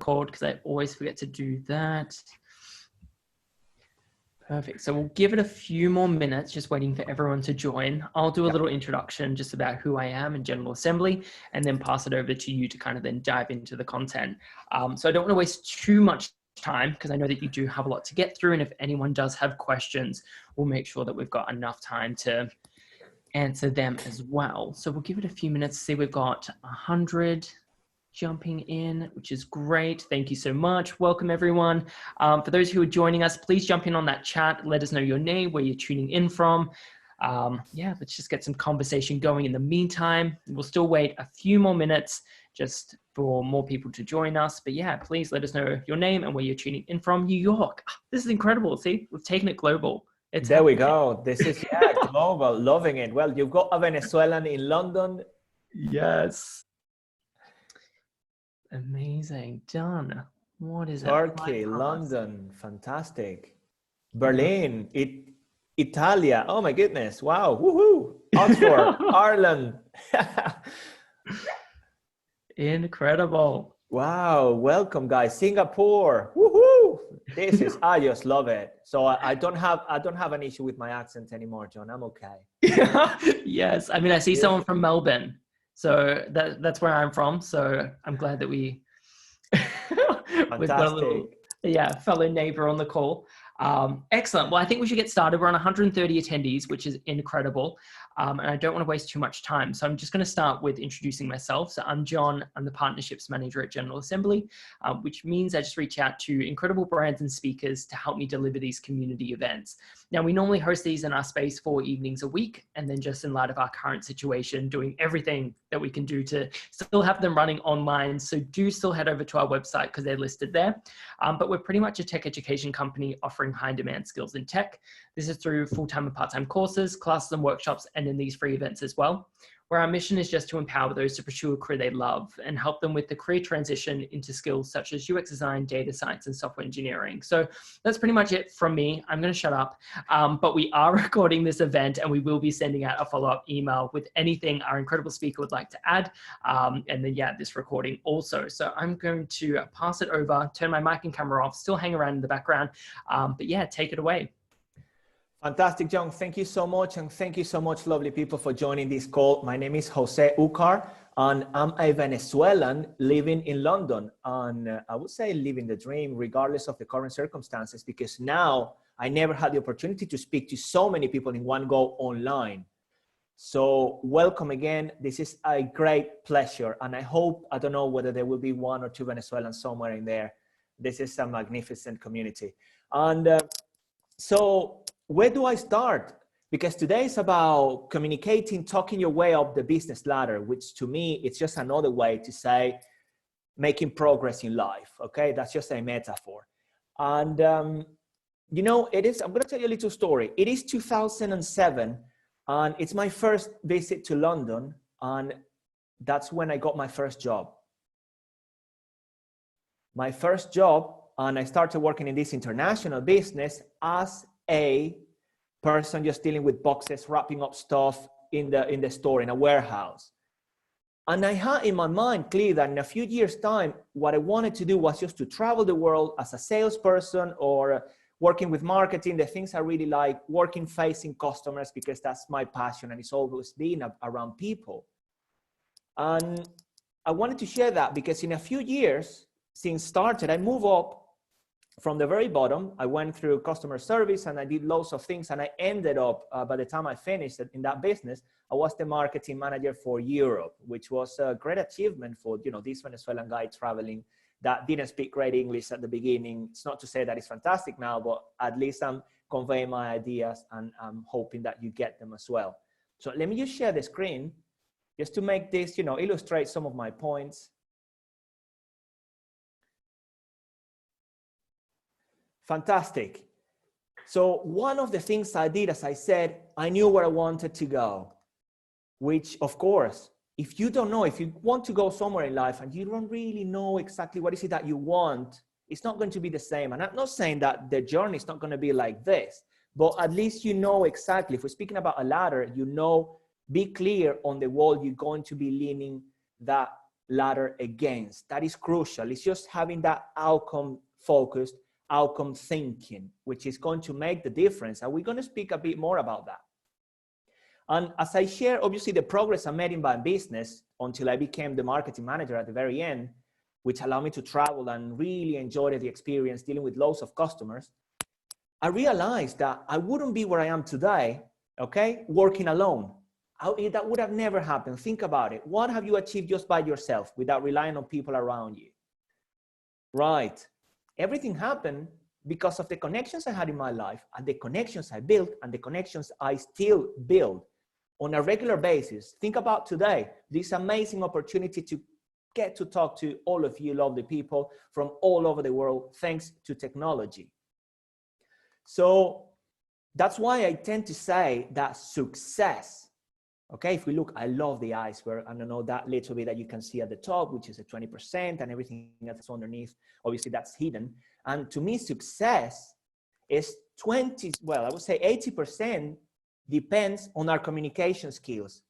record because I always forget to do that. Perfect. So we'll give it a few more minutes, just waiting for everyone to join. I'll do a little introduction just about who I am in General Assembly, and then pass it over to you to kind of then dive into the content. So I don't want to waste too much time because I know that you do have a lot to get through. And if anyone does have questions, we'll make sure that we've got enough time to answer them as well. So we'll give it a few minutes. See, we've got 100 jumping in, which is great. Thank you so much. Welcome everyone. For those who are joining us, please jump in on that chat. Let us know your name, where you're tuning in from. Yeah, let's just get some conversation going. In the meantime, we'll still wait a few more minutes just for more people to join us. But yeah, please let us know your name and where you're tuning in from. New York. This is incredible. See, we've taken it global. It's there happening. We go. This is global. Loving it. Well, you've got a Venezuelan in London. Yes. Amazing. Done. What is it? Turkey, London, fantastic. Berlin, Italia. Oh my goodness. Wow. Woohoo. Oxford, Ireland. Incredible. Wow. Welcome guys. Singapore. Woohoo. This is, I just love it. So I don't have an issue with my accent anymore, John. I'm okay. Yes. I mean, I see someone from Melbourne. So that's where I'm from. So I'm glad that we've got a little, fellow neighbor on the call. Excellent. Well, I think we should get started. We're on 130 attendees, which is incredible. And I don't want to waste too much time. So I'm just going to start with introducing myself. So I'm John. I'm the Partnerships Manager at General Assembly, which means I just reach out to incredible brands and speakers to help me deliver these community events. Now, we normally host these in our space 4 evenings a week. And then just in light of our current situation, doing everything that we can do to still have them running online. So do still head over to our website because they're listed there. But we're pretty much a tech education company offering high demand skills in tech. This is through full-time and part-time courses, classes and workshops, and in these free events as well, where our mission is just to empower those to pursue a career they love and help them with the career transition into skills such as UX design, data science, and software engineering. So that's pretty much it from me. I'm going to shut up, but we are recording this event and we will be sending out a follow-up email with anything our incredible speaker would like to add. And then, this recording also. So I'm going to pass it over, turn my mic and camera off, still hang around in the background. But yeah, take it away. Fantastic, John. Thank you so much. And thank you so much, lovely people, for joining this call. My name is Jose Ucar, and I'm a Venezuelan living in London. And I would say living the dream, regardless of the current circumstances, because now I never had the opportunity to speak to so many people in one go online. So welcome again. This is a great pleasure. And I hope, I don't know whether there will be 1 or 2 Venezuelans somewhere in there. This is a magnificent community. And so where do I start? Because today is about communicating, talking your way up the business ladder, which to me, it's just another way to say making progress in life. Okay, that's just a metaphor. And, you know, I'm going to tell you a little story. It is 2007 and it's my first visit to London. And that's when I got my first job. My first job, and I started working in this international business as a person just dealing with boxes, wrapping up stuff in the store, in a warehouse. And I had in my mind clear that in a few years' time, what I wanted to do was just to travel the world as a salesperson or working with marketing, the things I really like, working facing customers, because that's my passion and it's always been around people. And I wanted to share that because in a few years since started, I moved up from the very bottom. I went through customer service and I did loads of things. And I ended up, by the time I finished in that business, I was the marketing manager for Europe, which was a great achievement for, you know, this Venezuelan guy traveling that didn't speak great English at the beginning. It's not to say that it's fantastic now, but at least I'm conveying my ideas and I'm hoping that you get them as well. So let me just share the screen just to make this, you know, illustrate some of my points. Fantastic. So one of the things I did, as I said, I knew where I wanted to go, which of course, if you don't know, if you want to go somewhere in life and you don't really know exactly what is it that you want, it's not going to be the same. And I'm not saying that the journey is not going to be like this, but at least you know exactly, if we're speaking about a ladder, you know, be clear on the wall you're going to be leaning that ladder against. That is crucial. It's just having that outcome focused, outcome thinking, which is going to make the difference. And we're going to speak a bit more about that. And as I share, obviously, the progress I made in my business until I became the marketing manager at the very end, which allowed me to travel and really enjoy the experience dealing with loads of customers, I realized that I wouldn't be where I am today, okay, working alone. That would have never happened. Think about it. What have you achieved just by yourself without relying on people around you? Right. Everything happened because of the connections I had in my life and the connections I built and the connections I still build on a regular basis. Think about today, this amazing opportunity to get to talk to all of you lovely people from all over the world, thanks to technology. So that's why I tend to say that success, okay, if we look, I love the iceberg, and I know that little bit that you can see at the top, which is a 20%, and everything that's underneath, obviously that's hidden. And to me, success is 20, well, I would say 80% depends on our communication skills,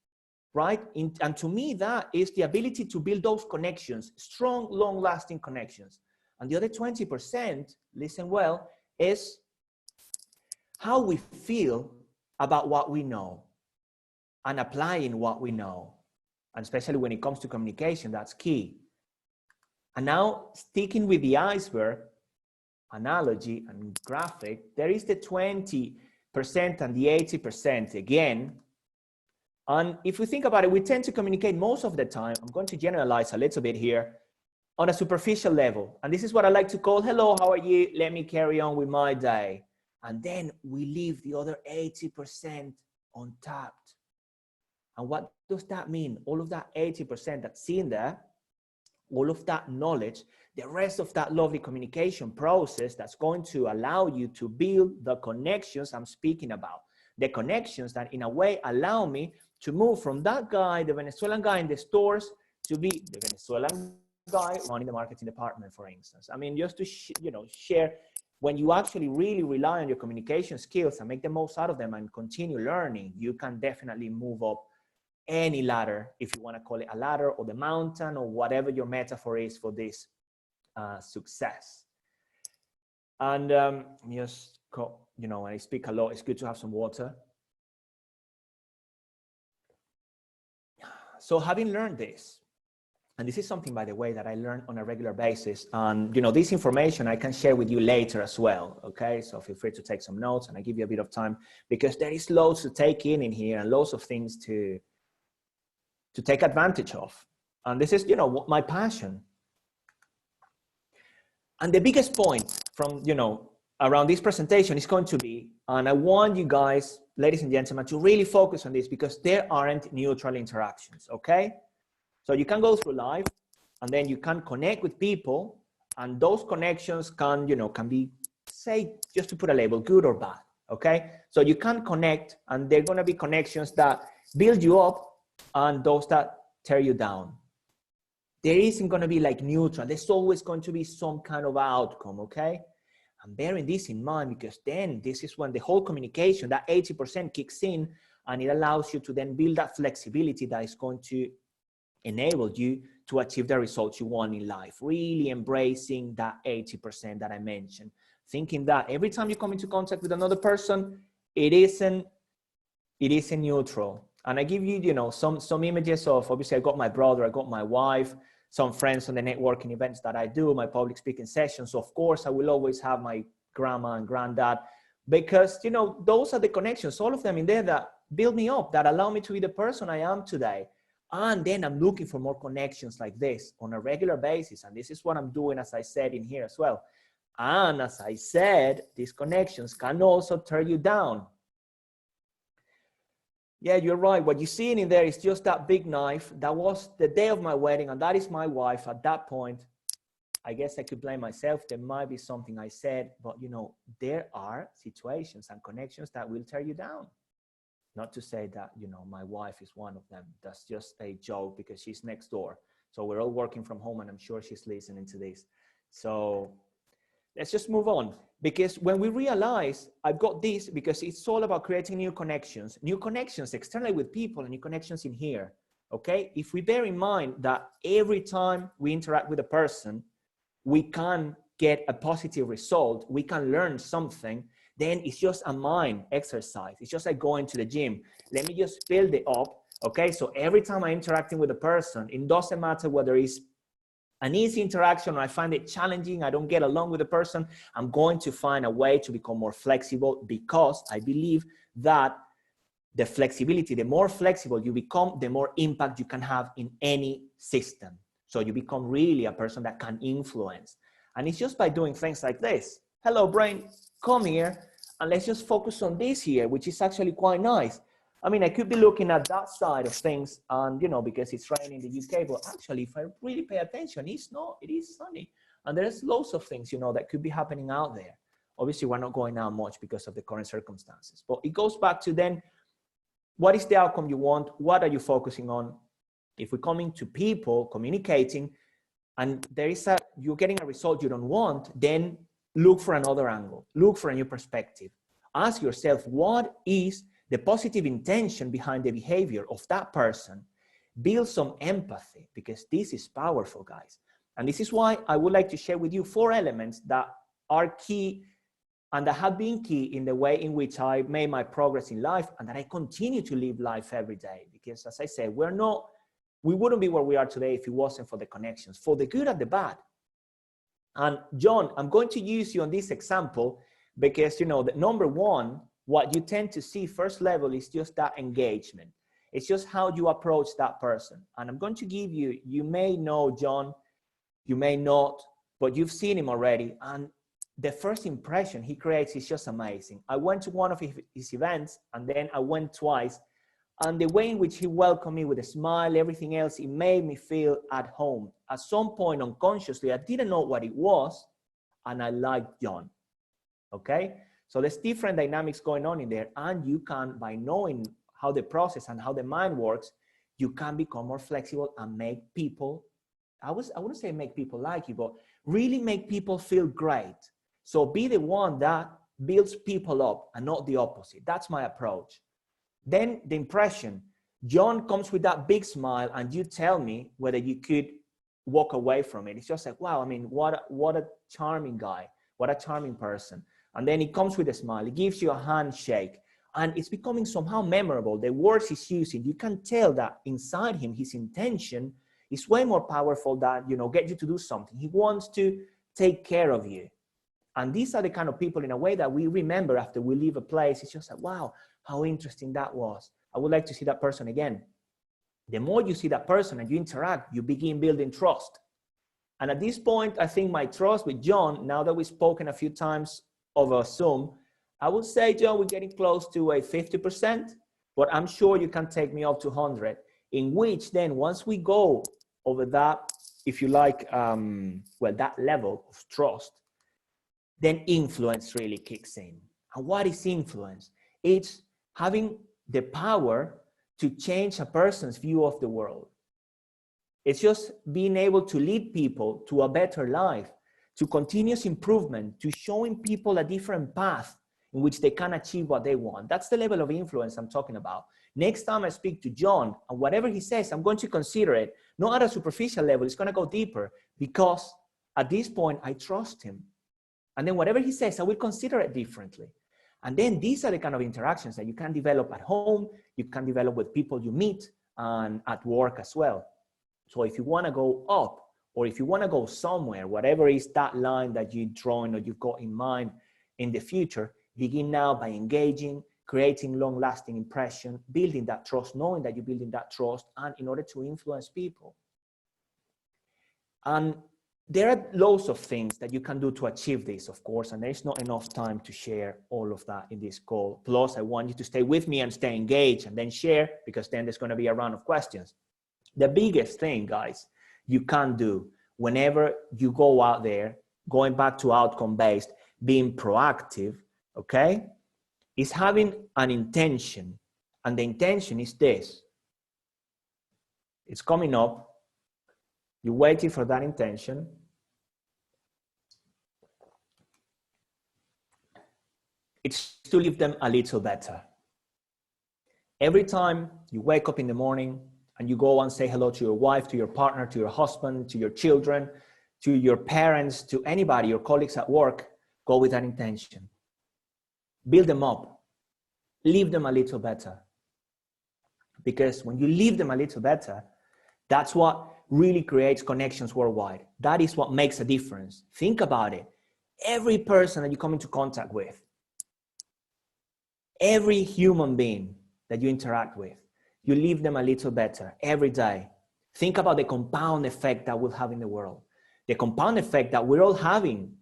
right? And to me, that is the ability to build those connections, strong, long-lasting connections. And the other 20%, listen well, is how we feel about what we know and applying what we know. And especially when it comes to communication, that's key. And now, sticking with the iceberg analogy and graphic, there is the 20% and the 80% again. And if we think about it, we tend to communicate most of the time, I'm going to generalize a little bit here, on a superficial level. And this is what I like to call, hello, how are you? Let me carry on with my day. And then we leave the other 80% untapped. And what does that mean? All of that 80% that's in there, all of that knowledge, the rest of that lovely communication process that's going to allow you to build the connections I'm speaking about. The connections that in a way allow me to move from that guy, the Venezuelan guy in the stores, to be the Venezuelan guy running the marketing department, for instance. I mean, just to share, when you actually really rely on your communication skills and make the most out of them and continue learning, you can definitely move up any ladder, if you want to call it a ladder or the mountain or whatever your metaphor is for this success. And just, when I speak a lot, it's good to have some water. So having learned this, and this is something, by the way, that I learn on a regular basis. And, this information I can share with you later as well. Okay. So feel free to take some notes, and I give you a bit of time because there is loads to take in here and loads of things to take advantage of. And this is, my passion. And the biggest point from, around this presentation is going to be, and I want you guys, ladies and gentlemen, to really focus on this because there aren't neutral interactions. Okay. So you can go through life and then you can connect with people, and those connections can, can be, say, just to put a label, good or bad, okay? So you can connect, and they're gonna be connections that build you up and those that tear you down. There isn't gonna be like neutral. There's always going to be some kind of outcome, okay? And bearing this in mind, because then this is when the whole communication, that 80% kicks in, and it allows you to then build that flexibility that is going to enable you to achieve the results you want in life. Really embracing that 80% that I mentioned. Thinking that every time you come into contact with another person, it isn't neutral. And I give you, some images of, obviously I got my brother, I got my wife, some friends on the networking events that I do, my public speaking sessions. Of course, I will always have my grandma and granddad because, those are the connections, all of them in there that build me up, that allow me to be the person I am today. And then I'm looking for more connections like this on a regular basis. And this is what I'm doing, as I said in here as well. And as I said, these connections can also tear you down. Yeah, you're right. What you're seeing in there is just that big knife. That was the day of my wedding, and that is my wife. At that point, I guess I could blame myself. There might be something I said, but there are situations and connections that will tear you down. Not to say that, my wife is one of them. That's just a joke because she's next door. So we're all working from home, and I'm sure she's listening to this. So let's just move on. Because when we realize I've got this, because it's all about creating new connections externally with people and new connections in here. okay? If we bear in mind that every time we interact with a person, we can get a positive result, we can learn something, then it's just a mind exercise. It's just like going to the gym. Let me just build it up, okay? So every time I'm interacting with a person, it doesn't matter whether it's an easy interaction or I find it challenging, I don't get along with the person, I'm going to find a way to become more flexible, because I believe that the flexibility, the more flexible you become, the more impact you can have in any system. So you become really a person that can influence. And it's just by doing things like this. Hello, brain, come here, and let's just focus on this here, which is actually quite nice. I mean, I could be looking at that side of things, and you know, because it's raining in the UK, but actually, if I really pay attention, it's not, it is sunny. And there's loads of things, you know, that could be happening out there. Obviously, we're not going out much because of the current circumstances, but it goes back to then, what is the outcome you want? What are you focusing on? If we're coming to people, communicating, and you're getting a result you don't want, then look for another angle, look for a new perspective. Ask yourself, what is the positive intention behind the behavior of that person? Build some empathy, because this is powerful, guys. And this is why I would like to share with you 4 elements that are key and that have been key in the way in which I made my progress in life, and that I continue to live life every day. Because as I said, we wouldn't be where we are today if it wasn't for the connections, for the good and the bad. And John, I'm going to use you on this example because, you know, that number one, what you tend to see first level is just that engagement. It's just how you approach that person. And I'm going to give you, you may know John, you may not, but you've seen him already. And the first impression he creates is just amazing. I went to one of his events, and then I went twice. And the way in which he welcomed me with a smile, everything else, it made me feel at home. At some point unconsciously, I didn't know what it was, and I liked John, okay? So there's different dynamics going on in there, and you can, by knowing how the process and how the mind works, you can become more flexible and make people, I wouldn't say make people like you, but really make people feel great. So be the one that builds people up and not the opposite. That's my approach. Then the impression, John comes with that big smile, and you tell me whether you could walk away from it. It's just like, wow, I mean, what a charming guy, what a charming person. And then he comes with a smile, he gives you a handshake, and it's becoming somehow memorable. The words he's using, you can tell that inside him, his intention is way more powerful than, you know, get you to do something. He wants to take care of you. And these are the kind of people, in a way, that we remember after we leave a place. It's just like, wow, how interesting that was. I would like to see that person again. The more you see that person and you interact, you begin building trust. And at this point, I think my trust with John, now that we've spoken a few times over Zoom, I would say, John, we're getting close to a 50%, but I'm sure you can take me up to 100, in which then once we go over that, if you like, well, that level of trust, then influence really kicks in. And what is influence? It's having the power to change a person's view of the world. It's just being able to lead people to a better life, to continuous improvement, to showing people a different path in which they can achieve what they want. That's the level of influence I'm talking about. Next time I speak to John, and whatever he says, I'm going to consider it, not at a superficial level, it's going to go deeper, because at this point, I trust him. And then whatever he says, I will consider it differently. And then these are the kind of interactions that you can develop at home, you can develop with people you meet, and at work as well. So if you want to go up, or if you want to go somewhere, whatever is that line that you're drawing or you've got in mind in the future, begin now by engaging, creating long-lasting impression, building that trust, knowing that you're building that trust, and in order to influence people. And there are loads of things that you can do to achieve this, of course, and there's not enough time to share all of that in this call. Plus, I want you to stay with me and stay engaged and then share, because then there's going to be a round of questions. The biggest thing, guys, you can do whenever you go out there, going back to outcome-based, being proactive, okay, is having an intention. And the intention is this. It's coming up. You're waiting for that intention. It's to leave them a little better. Every time you wake up in the morning, and you go and say hello to your wife, to your partner, to your husband, to your children, to your parents, to anybody, your colleagues at work, go with that intention. Build them up. Leave them a little better. Because when you leave them a little better, that's what really creates connections worldwide. That is what makes a difference. Think about it. Every person that you come into contact with, every human being that you interact with, you leave them a little better every day. Think about the compound effect that will have in the world. The compound effect that we're all having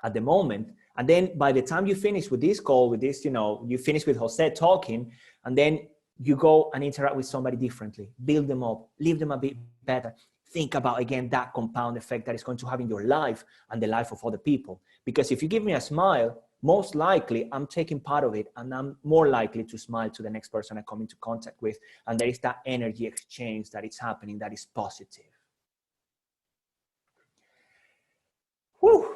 at the moment. And then by the time you finish with this call, with this, you finish with Jose talking, and then you go and interact with somebody differently. Build them up, leave them a bit better. Think about, again, that compound effect that is going to have in your life and the life of other people. Because if you give me a smile, most likely I'm taking part of it, and I'm more likely to smile to the next person I come into contact with. And there is that energy exchange that is happening that is positive. Whew.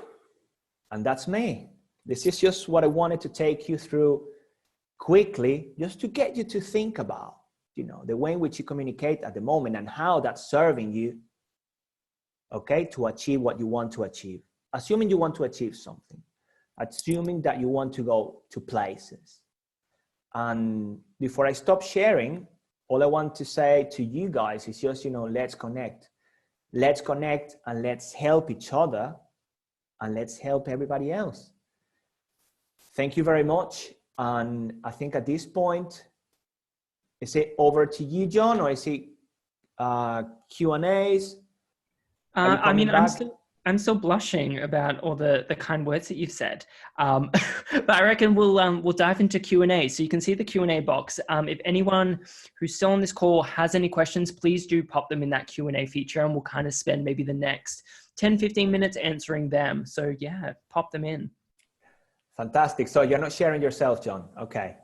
And that's me. This is just what I wanted to take you through quickly, just to get you to think about, the way in which you communicate at the moment and how that's serving you, okay, to achieve what you want to achieve. Assuming you want to achieve something, assuming that you want to go to places. And before I stop sharing, all I want to say to you guys is just, let's connect. Let's connect and let's help each other, and let's help everybody else. Thank you very much. And I think at this point, is it over to you, John, or is it Q&As? I mean, I'm still blushing about all the kind words that you've said. But I reckon we'll dive into Q&A. So you can see the Q&A box. If anyone who's still on this call has any questions, please do pop them in that Q&A feature, and we'll kind of spend maybe the next 10, 15 minutes answering them. So yeah, pop them in. Fantastic. So you're not sharing yourself, John. Okay.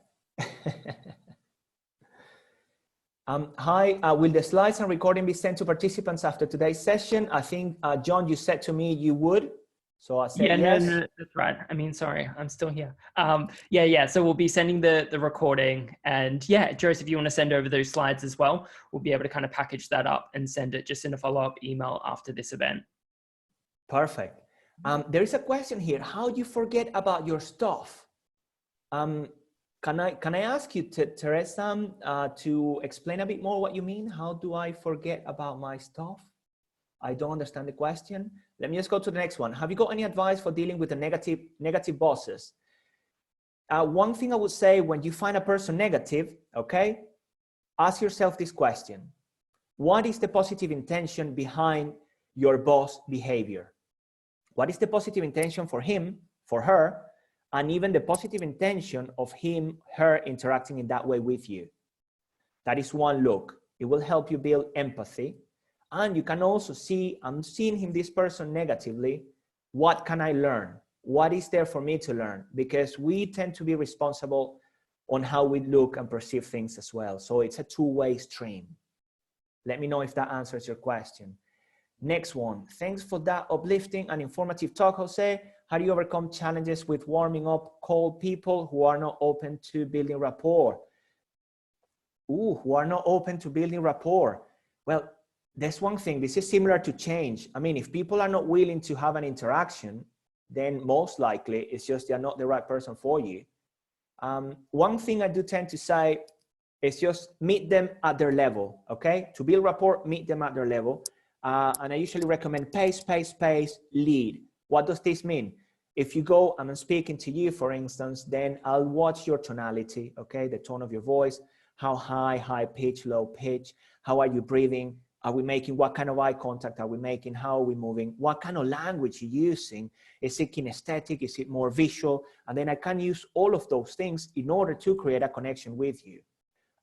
Hi, will the slides and recording be sent to participants after today's session? I think, John, you said to me you would. So I said yes. No, that's right. I mean, sorry, I'm still here. Yeah. So we'll be sending the recording, and yeah, Joseph, if you want to send over those slides as well, we'll be able to kind of package that up and send it just in a follow-up email after this event. Perfect. There is a question here. How do you forget about your stuff? Can I ask you, Teresa, to explain a bit more what you mean? How do I forget about my stuff? I don't understand the question. Let me just go to the next one. Have you got any advice for dealing with the negative bosses? One thing I would say, when you find a person negative, okay, ask yourself this question. What is the positive intention behind your boss behavior? What is the positive intention for him, for her, and even the positive intention of him, her interacting in that way with you? That is one look. It will help you build empathy. And you can also see, I'm seeing this person negatively. What can I learn? What is there for me to learn? Because we tend to be responsible on how we look and perceive things as well. So it's a two-way stream. Let me know if that answers your question. Next one. Thanks for that uplifting and informative talk, Jose. How do you overcome challenges with warming up cold people who are not open to building rapport? Who are not open to building rapport? Well, there's one thing. This is similar to change. I mean, if people are not willing to have an interaction, then most likely it's just they're not the right person for you. One thing I do tend to say is just meet them at their level, okay? To build rapport, meet them at their level. And I usually recommend pace, lead. What does this mean? If you go and I'm speaking to you, for instance, then I'll watch your tonality, okay? The tone of your voice, how high pitch, low pitch, how are you breathing? Are we making, what kind of eye contact are we making? How are we moving? What kind of language are you using? Is it kinesthetic? Is it more visual? And then I can use all of those things in order to create a connection with you.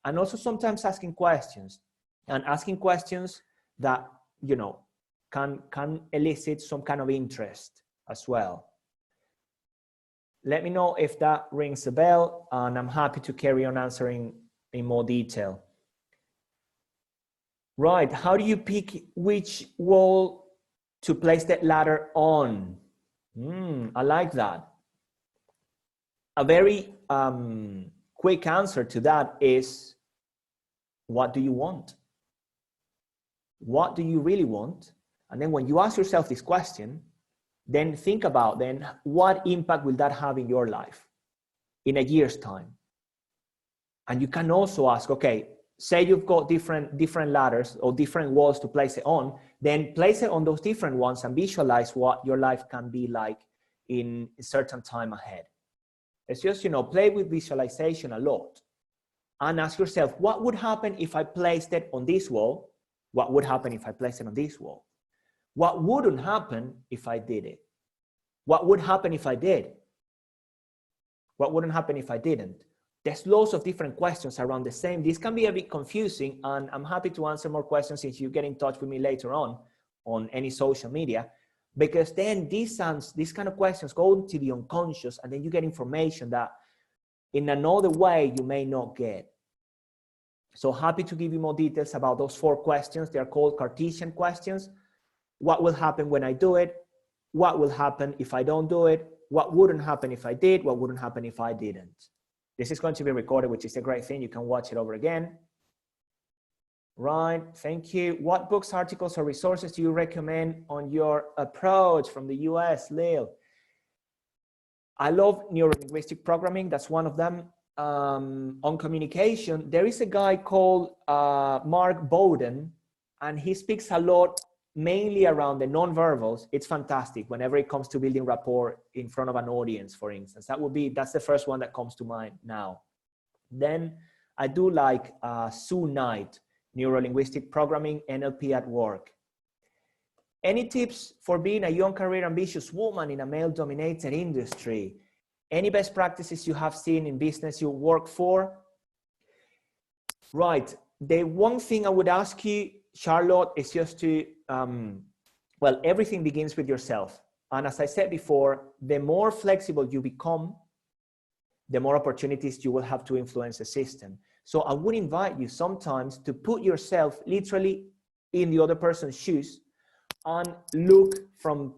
And also sometimes asking questions, and asking questions that, you know, can elicit some kind of interest as well. Let me know if that rings a bell, and I'm happy to carry on answering in more detail. Right, how do you pick which wall to place that ladder on? I like that. A very quick answer to that is, what do you want? What do you really want? And then when you ask yourself this question, then think about then what impact will that have in your life in a year's time? And you can also ask, okay, say you've got different ladders or different walls to place it on, then place it on those different ones and visualize what your life can be like in a certain time ahead. It's just, play with visualization a lot and ask yourself, what would happen if I placed it on this wall? What would happen if I placed it on this wall? What wouldn't happen if I did it? What would happen if I did? What wouldn't happen if I didn't? There's lots of different questions around the same. This can be a bit confusing, and I'm happy to answer more questions if you get in touch with me later on any social media, because then these kind of questions go into the unconscious, and then you get information that in another way you may not get. So happy to give you more details about those 4 questions. They are called Cartesian questions. What will happen when I do it? What will happen if I don't do it? What wouldn't happen if I did? What wouldn't happen if I didn't? This is going to be recorded, which is a great thing. You can watch it over again. Right, thank you. What books, articles, or resources do you recommend on your approach from the US, Lil? I love neuro-linguistic programming. That's one of them. On communication, there is a guy called Mark Bowden, and he speaks a lot mainly around the non-verbals. It's fantastic whenever it comes to building rapport in front of an audience, for instance. That's the first one that comes to mind now. Then I do like Sue Knight, Neuro-Linguistic Programming, NLP at Work. Any tips for being a young, career ambitious woman in a male-dominated industry? Any best practices you have seen in business you work for? Right, the one thing I would ask you, Charlotte, is just to, well, everything begins with yourself. And as I said before, the more flexible you become, the more opportunities you will have to influence the system. So I would invite you sometimes to put yourself literally in the other person's shoes and look from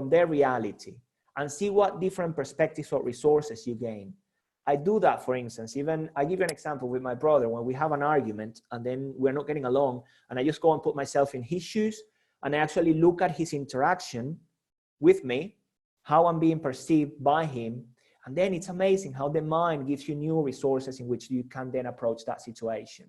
their reality and see what different perspectives or resources you gain. I do that, for instance. Even I give you an example with my brother. When we have an argument and then we're not getting along, and I just go and put myself in his shoes and I actually look at his interaction with me, how I'm being perceived by him. And then it's amazing how the mind gives you new resources in which you can then approach that situation.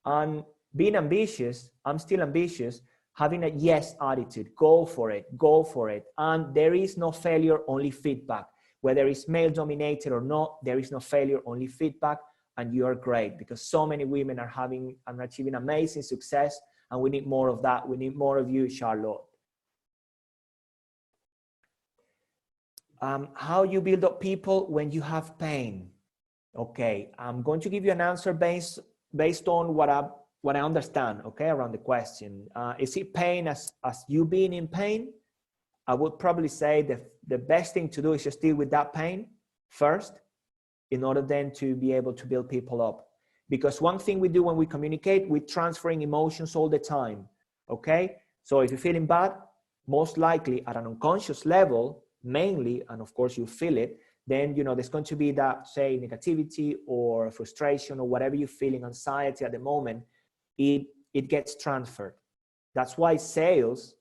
And being ambitious, I'm still ambitious, having a yes attitude, go for it, go for it. And there is no failure, only feedback. Whether it's male dominated or not, there is no failure, only feedback, and you're great, because so many women are having and achieving amazing success, and we need more of that. We need more of you, Charlotte. How you build up people when you have pain? Okay, I'm going to give you an answer based on what I understand, okay, around the question. Is it pain as you being in pain? I would probably say that the best thing to do is just deal with that pain first, in order then to be able to build people up. Because one thing we do when we communicate, we're transferring emotions all the time, okay? So if you're feeling bad, most likely at an unconscious level, mainly, and of course you feel it, then there's going to be that, say, negativity or frustration or whatever you're feeling, anxiety at the moment, it gets transferred. That's why sales,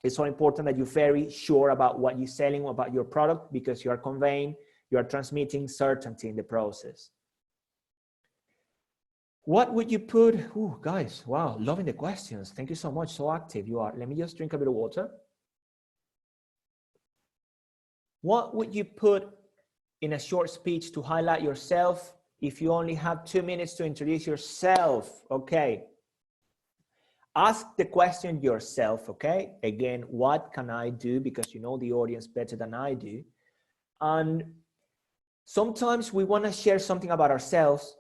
it's so important that you're very sure about what you're selling, about your product, because you are conveying, you are transmitting certainty in the process. What would you put, guys, wow, loving the questions. Thank you so much, so active you are. Let me just drink a bit of water. What would you put in a short speech to highlight yourself if you only have 2 minutes to introduce yourself? Okay. Ask the question yourself, okay? Again, what can I do? Because you know the audience better than I do. And sometimes we want to share something about ourselves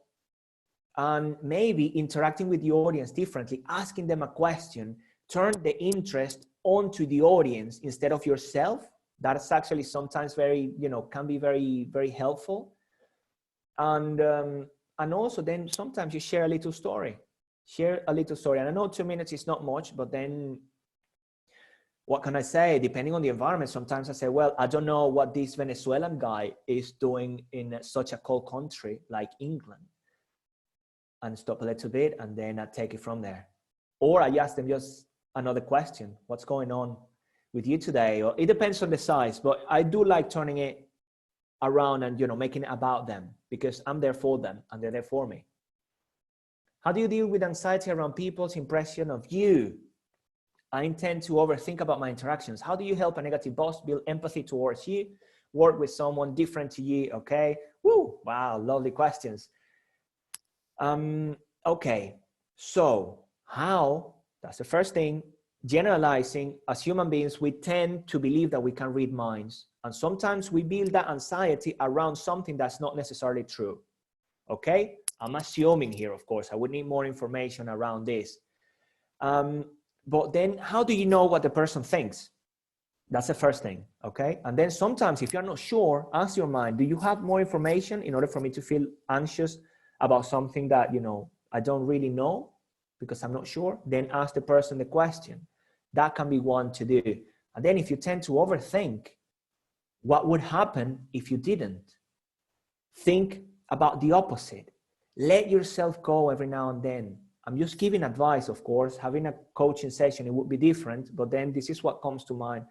and maybe interacting with the audience differently, asking them a question, turn the interest onto the audience instead of yourself. That's actually sometimes very, can be very, very helpful. And also then sometimes you share a little story. Share a little story. And I know 2 minutes is not much, but then what can I say? Depending on the environment, sometimes I say, well, I don't know what this Venezuelan guy is doing in such a cold country like England. And stop a little bit, and then I take it from there. Or I ask them just another question. What's going on with you today? Or it depends on the size, but I do like turning it around and, you know, making it about them, because I'm there for them and they're there for me. How do you deal with anxiety around people's impression of you? I intend to overthink about my interactions. How do you help a negative boss build empathy towards you? Work with someone different to you, okay? Woo, wow, lovely questions. Okay, so how, that's the first thing, generalizing. As human beings, we tend to believe that we can read minds. And sometimes we build that anxiety around something that's not necessarily true, okay? I'm assuming here, of course, I would need more information around this. But then how do you know what the person thinks? That's the first thing, okay? And then sometimes if you're not sure, ask your mind, do you have more information in order for me to feel anxious about something that, you know, I don't really know because I'm not sure? Then ask the person the question. That can be one to do. And then if you tend to overthink, what would happen if you didn't? Think about the opposite. Let yourself go every now and then. I'm just giving advice, of course. Having a coaching session, it would be different, but then this is what comes to mind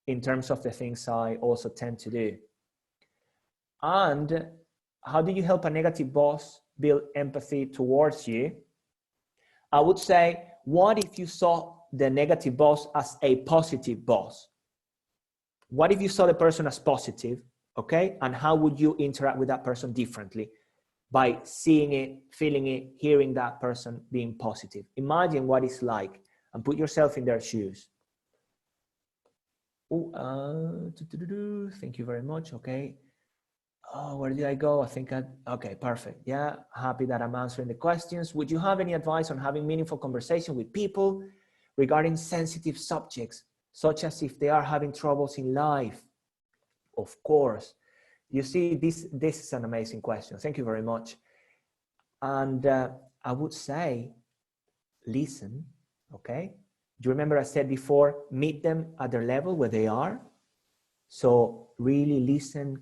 in terms of the things I also tend to do. And how do you help a negative boss build empathy towards you? I would say, what if you saw the negative boss as a positive boss? What if you saw the person as positive, okay? And how would you interact with that person differently? By seeing it, feeling it, hearing that person being positive. Imagine what it's like and put yourself in their shoes. Thank you very much. Okay. Oh, where did I go? I think okay, perfect. Yeah, happy that I'm answering the questions. Would you have any advice on having meaningful conversation with people regarding sensitive subjects, such as if they are having troubles in life? Of course. You see, this is an amazing question. Thank you very much. And I would say, listen, okay? Do you remember I said before, meet them at their level where they are? So really listen,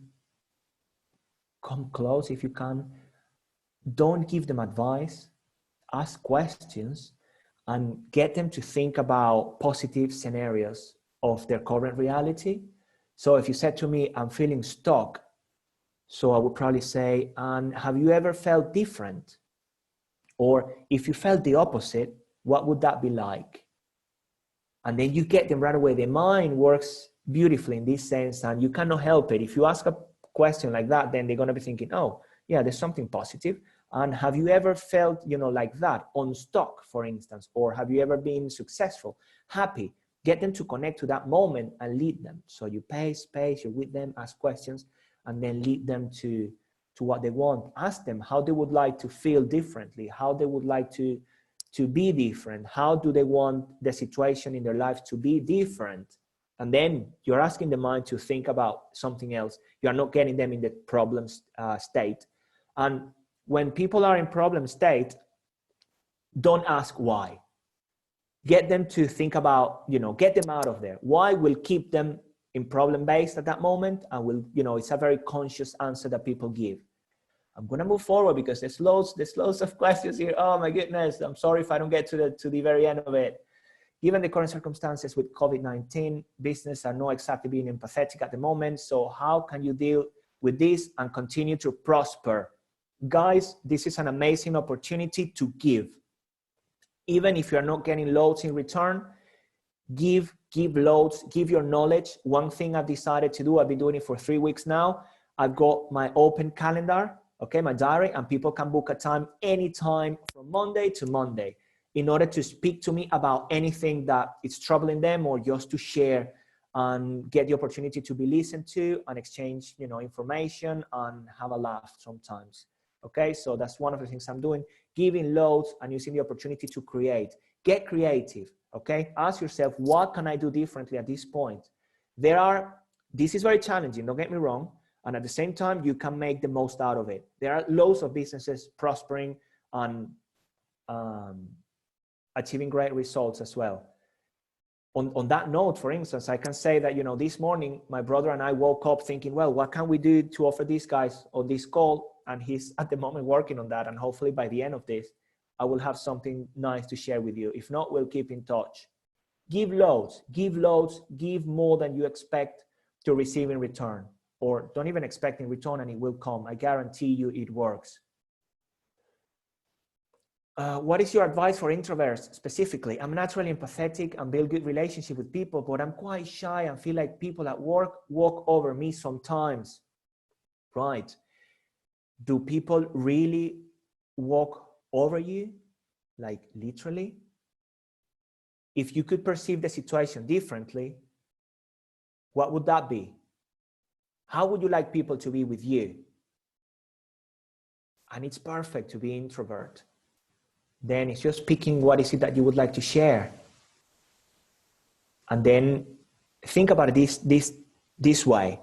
come close if you can. Don't give them advice, ask questions, and get them to think about positive scenarios of their current reality. So if you said to me, I'm feeling stuck, so I would probably say, and have you ever felt different? Or if you felt the opposite, what would that be like? And then you get them right away. The mind works beautifully in this sense, and you cannot help it. If you ask a question like that, then they're going to be thinking, oh, yeah, there's something positive. And have you ever felt, you know, like that, unstuck, for instance? Or have you ever been successful, happy? Get them to connect to that moment and lead them. So you pay space, you're with them, ask questions, and then lead them to what they want. Ask them how they would like to feel differently, how they would like to be different, how do they want the situation in their life to be different. And then you're asking the mind to think about something else. You're not getting them in the problem state. And when people are in problem state, don't ask why. Get them to think about, you know, get them out of there. Why will keep them in problem based at that moment, and will, you know, it's a very conscious answer that people give. I'm going to move forward because there's loads of questions here. Oh my goodness. I'm sorry if I don't get to the very end of it. Given the current circumstances with COVID-19, business are not exactly being empathetic at the moment. So how can you deal with this and continue to prosper? Guys, this is an amazing opportunity to give. Even if you're not getting loads in return, give loads, give your knowledge. One thing I've decided to do, I've been doing it for 3 weeks now. I've got my open calendar, okay, my diary, and people can book a time anytime from Monday to Monday in order to speak to me about anything that is troubling them, or just to share and get the opportunity to be listened to and exchange, you know, information and have a laugh sometimes. Okay, so that's one of the things I'm doing, giving loads and using the opportunity to create. Get creative, okay? Ask yourself, what can I do differently at this point? This is very challenging, don't get me wrong, and at the same time, you can make the most out of it. There are loads of businesses prospering and achieving great results as well. On that note, for instance, I can say that, you know, this morning, my brother and I woke up thinking, well, what can we do to offer these guys on this call? And he's at the moment working on that. And hopefully by the end of this, I will have something nice to share with you. If not, we'll keep in touch. Give loads, give more than you expect to receive in return, or don't even expect in return, and it will come. I guarantee you it works. What is your advice for introverts specifically? I'm naturally empathetic and build good relationship with people, but I'm quite shy and feel like people at work walk over me sometimes. Right. Do people really walk over you? Like literally? If you could perceive the situation differently, what would that be? How would you like people to be with you? And it's perfect to be introvert. Then it's just picking what is it that you would like to share. And then think about this way.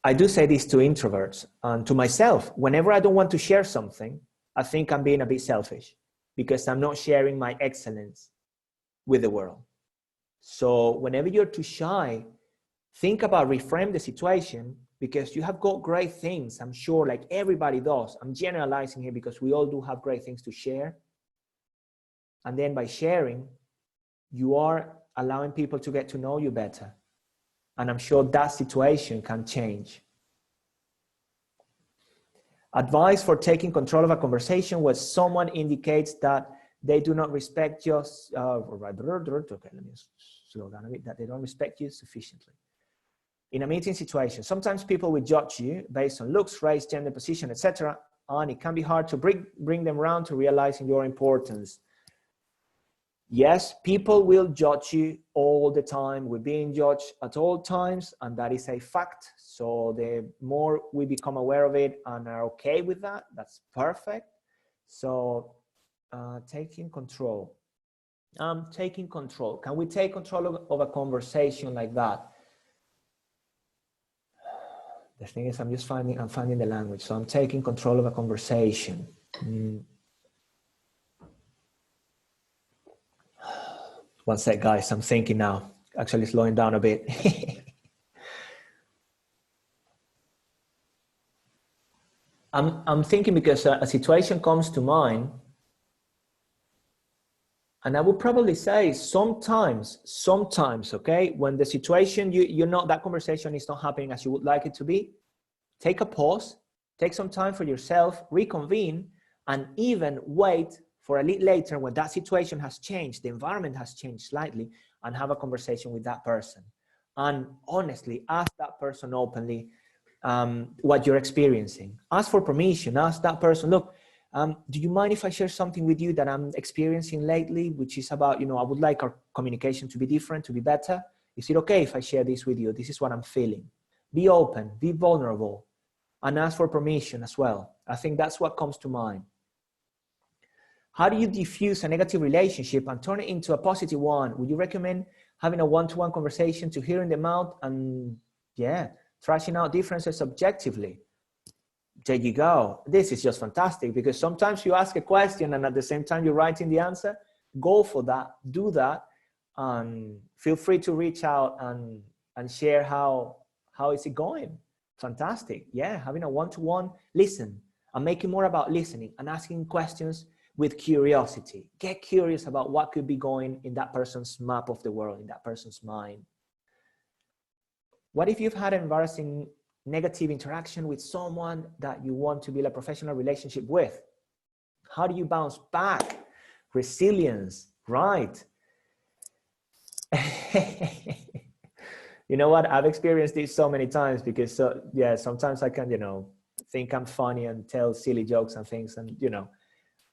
I do say this to introverts and to myself. Whenever I don't want to share something, I think I'm being a bit selfish because I'm not sharing my excellence with the world. So whenever you're too shy, think about reframe the situation, because you have got great things. I'm sure like everybody does. I'm generalizing here because we all do have great things to share. And then by sharing, you are allowing people to get to know you better. And I'm sure that situation can change. Advice for taking control of a conversation where someone indicates that they do not respect you. Okay, let me slow down a bit. That they don't respect you sufficiently. In a meeting situation, sometimes people will judge you based on looks, race, gender, position, etc. And it can be hard to bring them around to realizing your importance. Yes, people will judge you all the time. We're being judged at all times, and that is a fact. So the more we become aware of it and are okay with that, that's perfect. So taking control. Taking control. Can we take control of a conversation like that? The thing is, I'm finding the language. So I'm taking control of a conversation. One sec, guys, I'm thinking now. Actually slowing down a bit. I'm thinking because a situation comes to mind, and I would probably say sometimes, okay, when the situation, you know that conversation is not happening as you would like it to be, take a pause, take some time for yourself, reconvene, and even wait for a little later when that situation has changed, the environment has changed slightly, and have a conversation with that person. And honestly, ask that person openly what you're experiencing. Ask for permission, ask that person, look, do you mind if I share something with you that I'm experiencing lately, which is about, I would like our communication to be different, to be better. Is it okay if I share this with you? This is what I'm feeling. Be open, be vulnerable, and ask for permission as well. I think that's what comes to mind. How do you diffuse a negative relationship and turn it into a positive one? Would you recommend having a one-to-one conversation to hearing them out and, thrashing out differences objectively? There you go. This is just fantastic, because sometimes you ask a question and at the same time you're writing the answer. Go for that, do that, and feel free to reach out and share how is it going. Fantastic. Yeah, having a one-to-one, listen. I'm making more about listening and asking questions with curiosity. Get curious about what could be going in that person's map of the world, in that person's mind. What if you've had an embarrassing negative interaction with someone that you want to build a professional relationship with? How do you bounce back? Resilience, right? You know what? I've experienced this so many times because, sometimes I can, think I'm funny and tell silly jokes and things. And,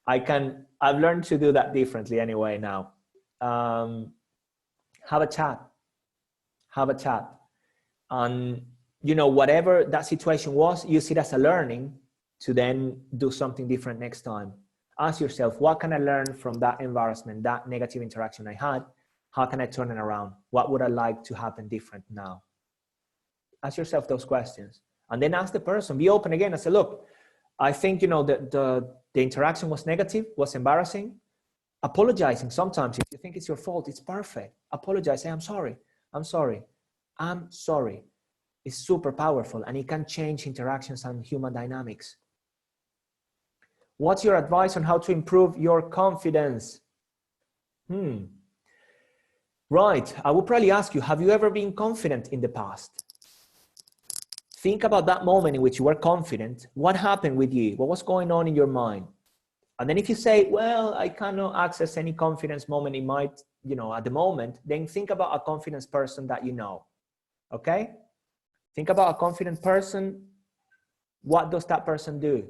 I've learned to do that differently anyway now. Have a chat. And, whatever that situation was, use it as a learning to then do something different next time. Ask yourself, what can I learn from that embarrassment, that negative interaction I had? How can I turn it around? What would I like to happen different now? Ask yourself those questions. And then ask the person, be open again and say, look, I think, the interaction was negative, was embarrassing. Apologizing sometimes, if you think it's your fault, it's perfect. Apologize, say, I'm sorry. It's super powerful, and it can change interactions and human dynamics. What's your advice on how to improve your confidence? Right, I will probably ask you, have you ever been confident in the past? Think about that moment in which you were confident. What happened with you? What was going on in your mind? And then if you say, well, I cannot access any confidence moment in my, at the moment, then think about a confidence person that you know, okay? Think about a confident person. What does that person do?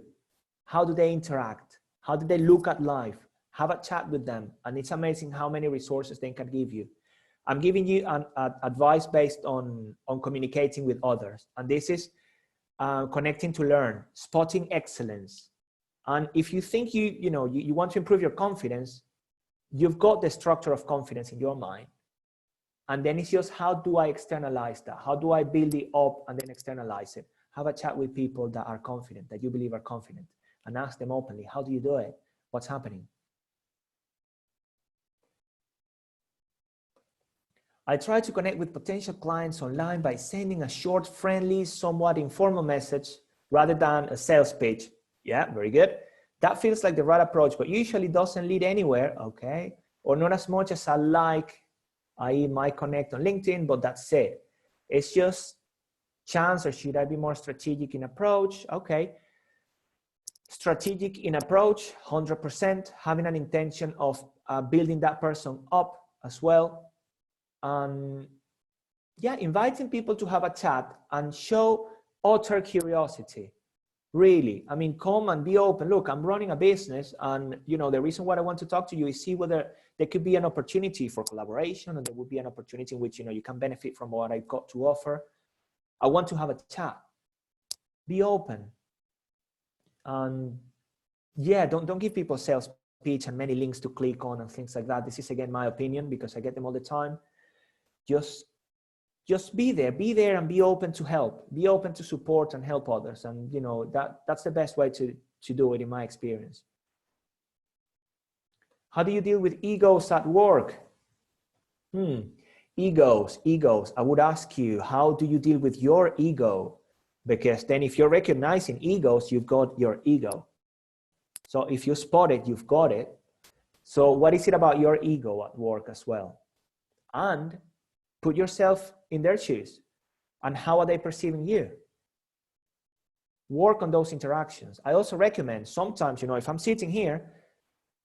How do they interact? How do they look at life? Have a chat with them. And it's amazing how many resources they can give you. I'm giving you advice based on communicating with others. And this is connecting to learn, spotting excellence. And if you think you want to improve your confidence, you've got the structure of confidence in your mind. And then it's just, how do I externalize that? How do I build it up and then externalize it? Have a chat with people that are confident, that you believe are confident, and ask them openly, how do you do it? What's happening? I try to connect with potential clients online by sending a short, friendly, somewhat informal message rather than a sales pitch. Yeah, very good. That feels like the right approach, but usually doesn't lead anywhere, okay? Or not as much as I like. I might connect on LinkedIn, but that's it. It's just chance, or should I be more strategic in approach? Okay. Strategic in approach, 100%, having an intention of building that person up as well. Yeah, inviting people to have a chat and show utter curiosity. Really, I mean, come and be open. Look, I'm running a business, and the reason why I want to talk to you is see whether there could be an opportunity for collaboration, and there would be an opportunity in which you can benefit from what I've got to offer. I want to have a chat. Be open. And yeah, don't give people sales pitch and many links to click on and things like that. This is again my opinion, because I get them all the time. Just be there and be open to help, be open to support and help others. And that's the best way to do it in my experience. How do you deal with egos at work? Egos. I would ask you, how do you deal with your ego? Because then if you're recognizing egos, you've got your ego. So if you spot it, you've got it. So what is it about your ego at work as well? And put yourself in their shoes. And how are they perceiving you? Work on those interactions. I also recommend sometimes, if I'm sitting here,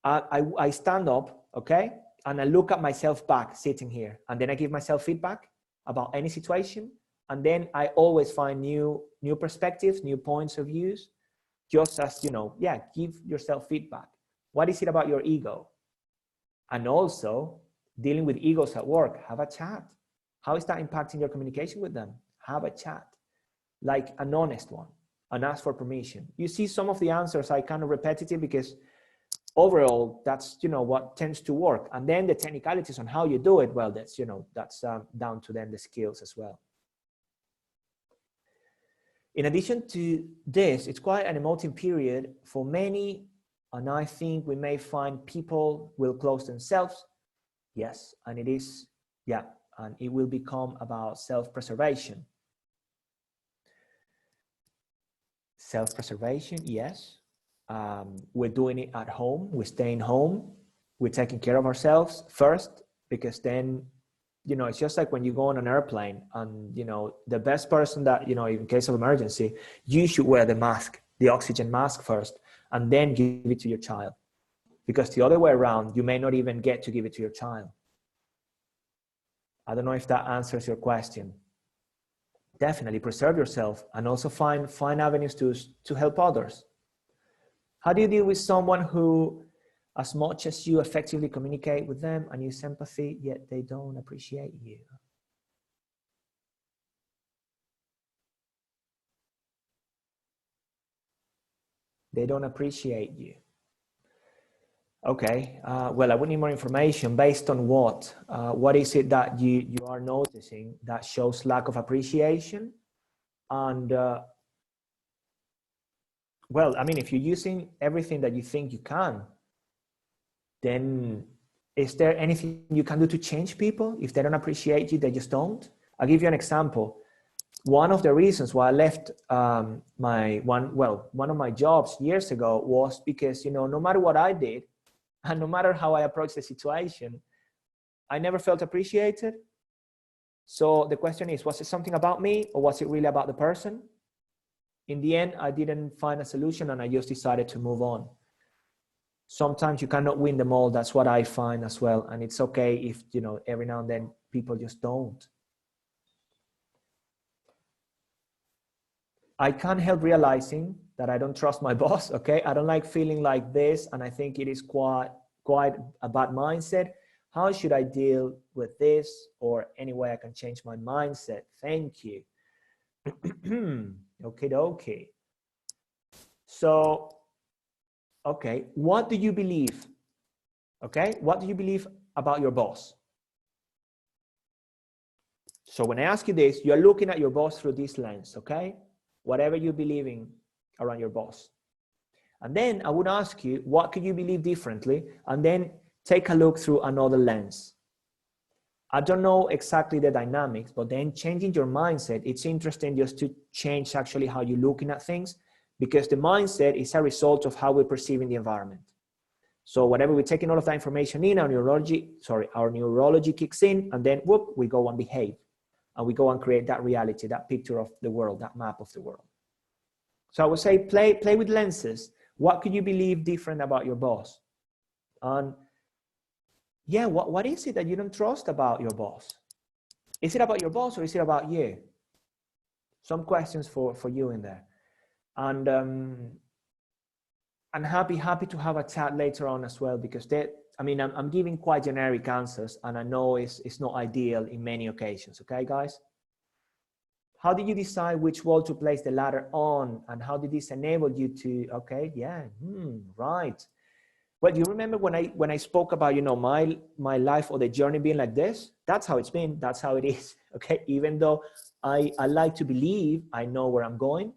I stand up, okay? And I look at myself back sitting here. And then I give myself feedback about any situation. And then I always find new perspectives, new points of views. Just as, give yourself feedback. What is it about your ego? And also dealing with egos at work, have a chat. How is that impacting your communication with them? Have a chat, like an honest one, and ask for permission. You see, some of the answers are kind of repetitive because overall, that's, what tends to work. And then the technicalities on how you do it, well, that's, that's down to then the skills as well. In addition to this, it's quite an emotive period for many. And I think we may find people will close themselves. Yes, and it is, yeah. And it will become about self-preservation. Self-preservation, yes. We're doing it at home. We're staying home. We're taking care of ourselves first, because then, it's just like when you go on an airplane and, the best person that, in case of emergency, you should wear the mask, the oxygen mask first, and then give it to your child. Because the other way around, you may not even get to give it to your child. I don't know if that answers your question. Definitely preserve yourself, and also find avenues to help others. How do you deal with someone who, as much as you effectively communicate with them and use empathy, yet they don't appreciate you? They don't appreciate you. Okay, well, I would need more information. Based on what? What is it that you are noticing that shows lack of appreciation? And well, I mean, if you're using everything that you think you can, then is there anything you can do to change people? If they don't appreciate you, they just don't. I'll give you an example. one of the reasons why I left one of my jobs years ago was because, you know, no matter what I did and no matter how I approached the situation, I never felt appreciated. So the question is, was it something about me or was it really about the person? In the end, I didn't find a solution and I just decided to move on. Sometimes you cannot win them all. That's what I find as well. And it's okay if, you know, every now and then people just don't. I can't help realizing that I don't trust my boss, okay? I don't like feeling like this, and I think it is quite a bad mindset. How should I deal with this, or any way I can change my mindset? Thank you. Okay. So, okay, what do you believe? Okay, what do you believe about your boss? So when I ask you this, you're looking at your boss through this lens, okay? Whatever you believe in around your boss. And then I would ask you, what could you believe differently? And then take a look through another lens. I don't know exactly the dynamics, but then changing your mindset, it's interesting just to change actually how you're looking at things, because the mindset is a result of how we're perceiving the environment. So whatever we're taking all of that information in, our neurology kicks in, and then whoop, we go and behave. And we go and create that reality, that picture of the world, that map of the world. So I would say play with lenses. What could you believe different about your boss? And yeah, what is it that you don't trust about your boss? Is it about your boss or is it about you? Some questions for you in there. And I'm happy to have a chat later on as well, because I'm giving quite generic answers, and I know it's not ideal in many occasions. Okay, guys? How did you decide which wall to place the ladder on, and how did this enable you to, okay, yeah, right. Well, you remember when I spoke about, you know, my life or the journey being like this? That's how it's been. That's how it is. Okay, even though I like to believe I know where I'm going.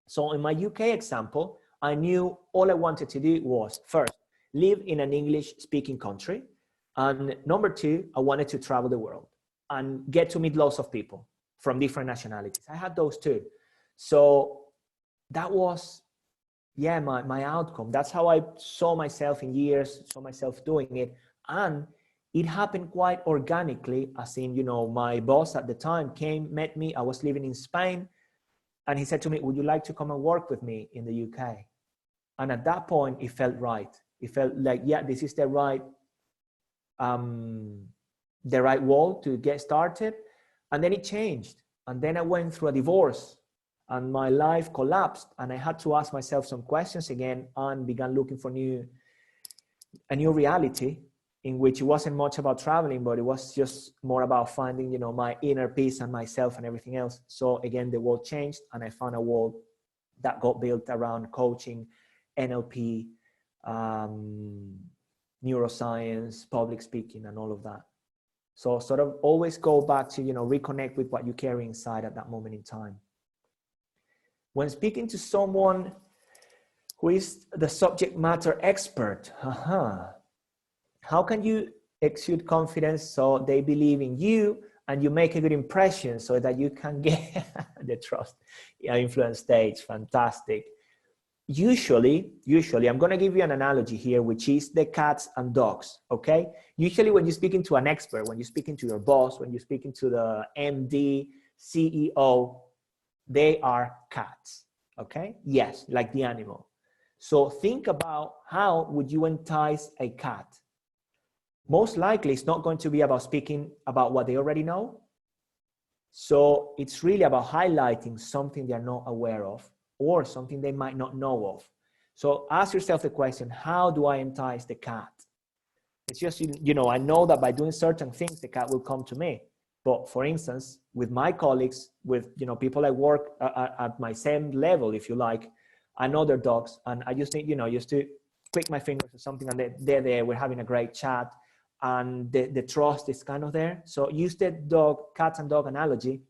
So in my UK example, I knew all I wanted to do was, first, live in an English-speaking country. And number two, I wanted to travel the world and get to meet lots of people from different nationalities. I had those two. So that was, yeah, my outcome. That's how I saw myself in years, saw myself doing it. And it happened quite organically, as in, you know, my boss at the time came, met me. I was living in Spain. And he said to me, would you like to come and work with me in the UK? And at that point, it felt right. It felt like, yeah, this is the right wall to get started. And then it changed. And then I went through a divorce and my life collapsed. And I had to ask myself some questions again and began looking for a new reality, in which it wasn't much about traveling, but it was just more about finding, you know, my inner peace and myself and everything else. So again, the world changed and I found a world that got built around coaching, NLP, neuroscience, public speaking, and all of that. So sort of always go back to, you know, reconnect with what you carry inside at that moment in time. When speaking to someone who is the subject matter expert, how can you exude confidence so they believe in you and you make a good impression so that you can get the trust influence stage? Fantastic. Usually, I'm going to give you an analogy here, which is the cats and dogs, okay? Usually when you're speaking to an expert, when you're speaking to your boss, when you're speaking to the MD, CEO, they are cats, okay? Yes, like the animal. So think about how would you entice a cat? Most likely it's not going to be about speaking about what they already know. So it's really about highlighting something they're not aware of or something they might not know of. So ask yourself the question, how do I entice the cat? It's just, you know, I know that by doing certain things, the cat will come to me. But for instance, with my colleagues, with, you know, people I work at my same level, if you like, I know their dogs and I just need, you know, just to click my fingers or something and they're there, we're having a great chat and the trust is kind of there. So use the cat and dog analogy.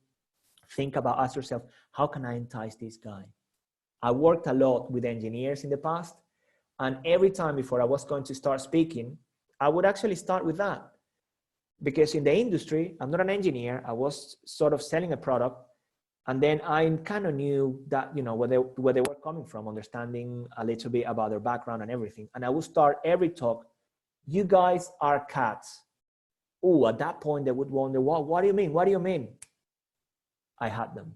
Think about, ask yourself, how can I entice this guy? I worked a lot with engineers in the past, and every time before I was going to start speaking, I would actually start with that. Because in the industry, I'm not an engineer, I was sort of selling a product, And then I kind of knew that, you know, where they were coming from, understanding a little bit about their background and everything. And I would start every talk, you guys are cats. Oh, at that point, they would wonder, what do you mean? What do you mean? I had them.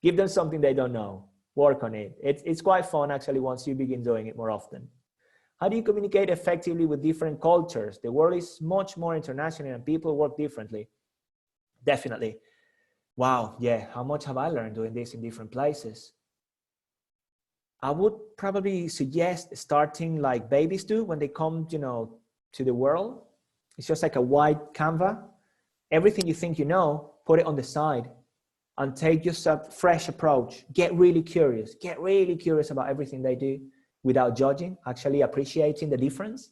Give them something they don't know. Work on it. It's quite fun, actually, once you begin doing it more often. How do you communicate effectively with different cultures? The world is much more international and people work differently. Definitely. Wow, yeah, how much have I learned doing this in different places? I would probably suggest starting like babies do when they come, you know, to the world. It's just like a white canvas. Everything you think you know, put it on the side and take just a fresh approach. Get really curious about everything they do without judging, actually appreciating the difference.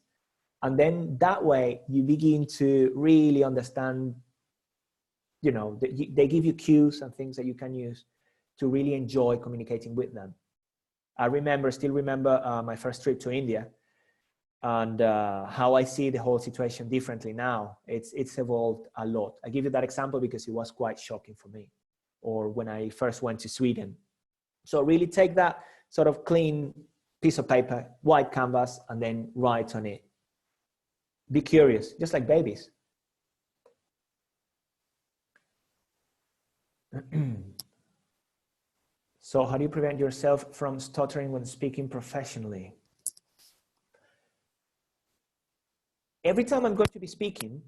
And then that way you begin to really understand, you know, they give you cues and things that you can use to really enjoy communicating with them. I still remember my first trip to India and how I see the whole situation differently now. It's evolved a lot. I give you that example because it was quite shocking for me, or when I first went to Sweden. So really take that sort of clean piece of paper, white canvas, and then write on it. Be curious, just like babies. So how do you prevent yourself from stuttering when speaking professionally? Every time I'm going to be speaking,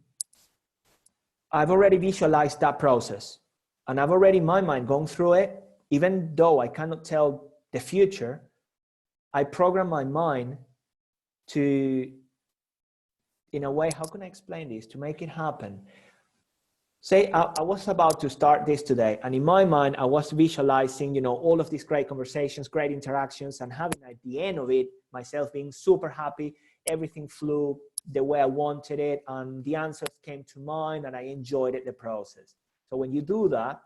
I've already visualized that process. And I've already in my mind gone through it. Even though I cannot tell the future, I program my mind to, in a way, how can I explain this? To make it happen. Say I was about to start this today, and in my mind, I was visualizing, you know, all of these great conversations, great interactions, and having at the end of it, myself being super happy. Everything flew the way I wanted it, and the answers came to mind, and I enjoyed it, the process. So when you do that,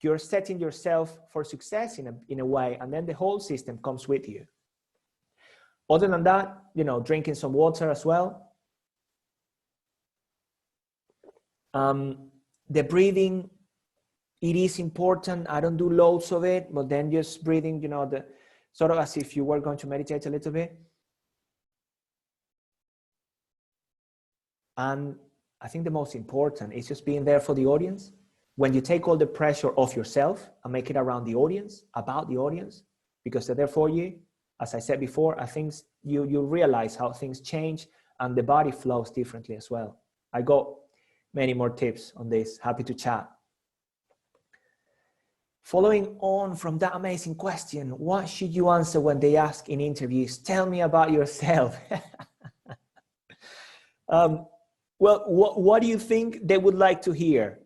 you're setting yourself for success in a way, and then the whole system comes with you. Other than that, you know, drinking some water as well. The breathing, it is important. I don't do loads of it, but then just breathing, you know, the sort of as if you were going to meditate a little bit. And I think the most important is just being there for the audience. When you take all the pressure off yourself and make it around the audience, about the audience, because they're there for you, as I said before, I think you realize how things change and the body flows differently as well. I got many more tips on this. Happy to chat. Following on from that amazing question, what should you answer when they ask in interviews, tell me about yourself? Well, what do you think they would like to hear?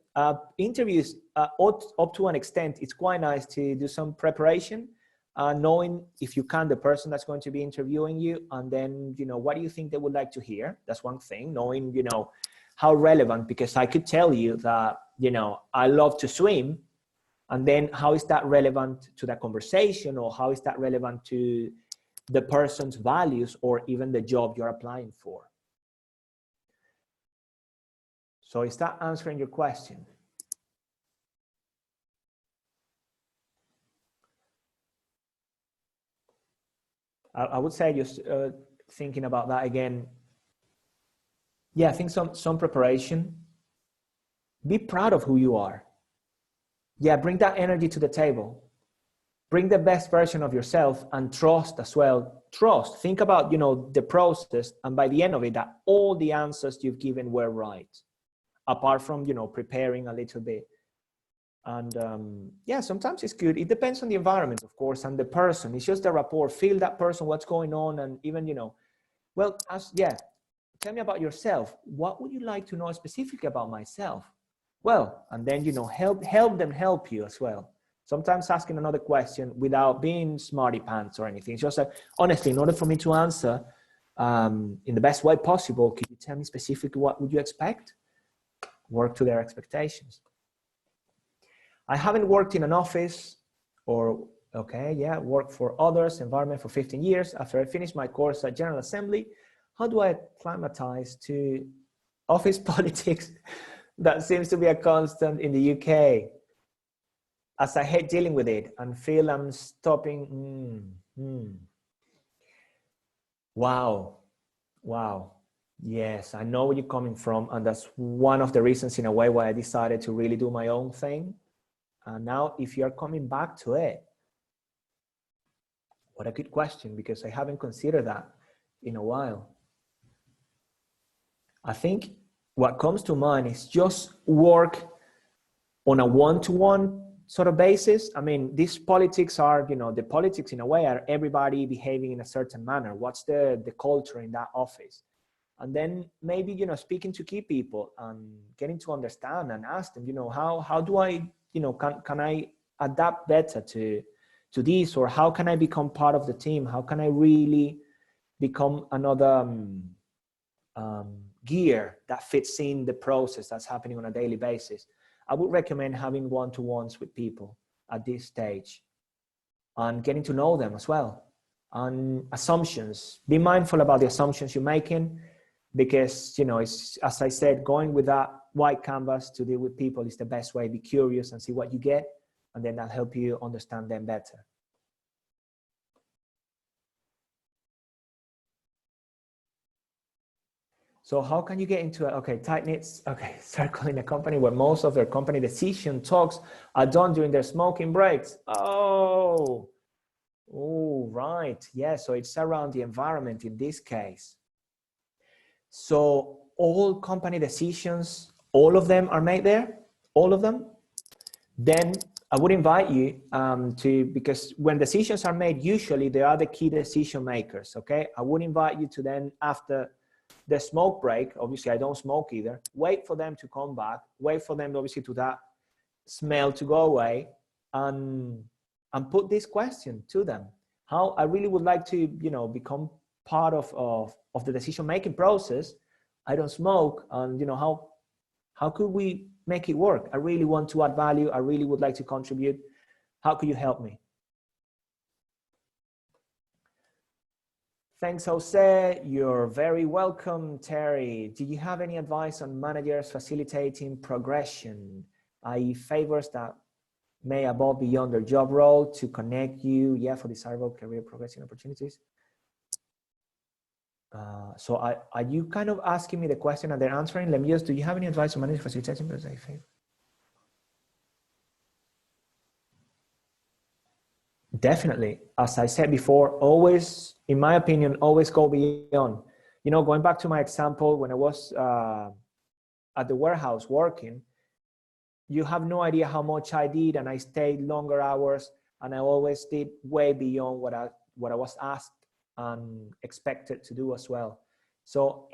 Interviews, up to an extent, it's quite nice to do some preparation, knowing if you can, the person that's going to be interviewing you, and then, you know, what do you think they would like to hear? That's one thing, knowing, you know, how relevant, because I could tell you that, you know, I love to swim, and then how is that relevant to the conversation, or how is that relevant to the person's values or even the job you're applying for? So is that answering your question? I would say just thinking about that again. Yeah, I think some preparation. Be proud of who you are. Yeah, bring that energy to the table. Bring the best version of yourself, and trust as well. Trust. Think about, you know, the process, and by the end of it, that all the answers you've given were right, apart from, you know, preparing a little bit. And yeah, sometimes it's good. It depends on the environment, of course, and the person. It's just the rapport. Feel that person, what's going on, and even, you know, well, yeah, tell me about yourself. What would you like to know specifically about myself? Well, and then, you know, help them help you as well. Sometimes asking another question without being smarty pants or anything. It's just like, honestly, in order for me to answer in the best way possible, could you tell me specifically what would you expect? Work to their expectations. I haven't worked in an office or, okay, yeah, worked for others, environment for 15 years. After I finished my course at General Assembly, how do I acclimatize to office politics? That seems to be a constant in the UK. As I hate dealing with it and feel I'm stopping. Wow. Wow. Yes, I know where you're coming from. And that's one of the reasons, in a way, why I decided to really do my own thing. And now, if you're coming back to it, what a good question, because I haven't considered that in a while. I think what comes to mind is just work on a one-to-one sort of basis. I mean, these politics are, the politics in a way are everybody behaving in a certain manner. What's the culture in that office? And then maybe, speaking to key people and getting to understand and ask them, how do I, can I adapt better to this, or how can I become part of the team? How can I really become another gear that fits in the process that's happening on a daily basis? I would recommend having one-to-ones with people at this stage and getting to know them as well. And assumptions, be mindful about the assumptions you're making, because, it's, as I said, going with that white canvas to deal with people is the best way. Be curious and see what you get, and then that'll help you understand them better. So how can you get into tight knits? Okay, circle in a company where most of their company decision talks are done during their smoking breaks. Oh, right. Yeah, so it's around the environment in this case. So all company decisions, all of them are made there, all of them. Then I would invite you because when decisions are made, usually they are the key decision makers, okay? I would invite you to then, after the smoke break, obviously I don't smoke either, wait for them to come back, wait for them obviously to that smell to go away, and put this question to them. How I really would like to, become part of the decision-making process. I don't smoke, and how could we make it work? I really want to add value. I really would like to contribute. How could you help me? Thanks, Jose. You're very welcome, Terry. Do you have any advice on managers facilitating progression, i.e. favors that may above beyond their job role to connect you, for desirable career progression opportunities? So are you kind of asking me the question and they're answering? Let me just, do you have any advice on managers facilitating progression? Definitely. As I said before, always, in my opinion, always go beyond. Going back to my example, when I was at the warehouse working, you have no idea how much I did, and I stayed longer hours, and I always did way beyond what I was asked and expected to do as well. So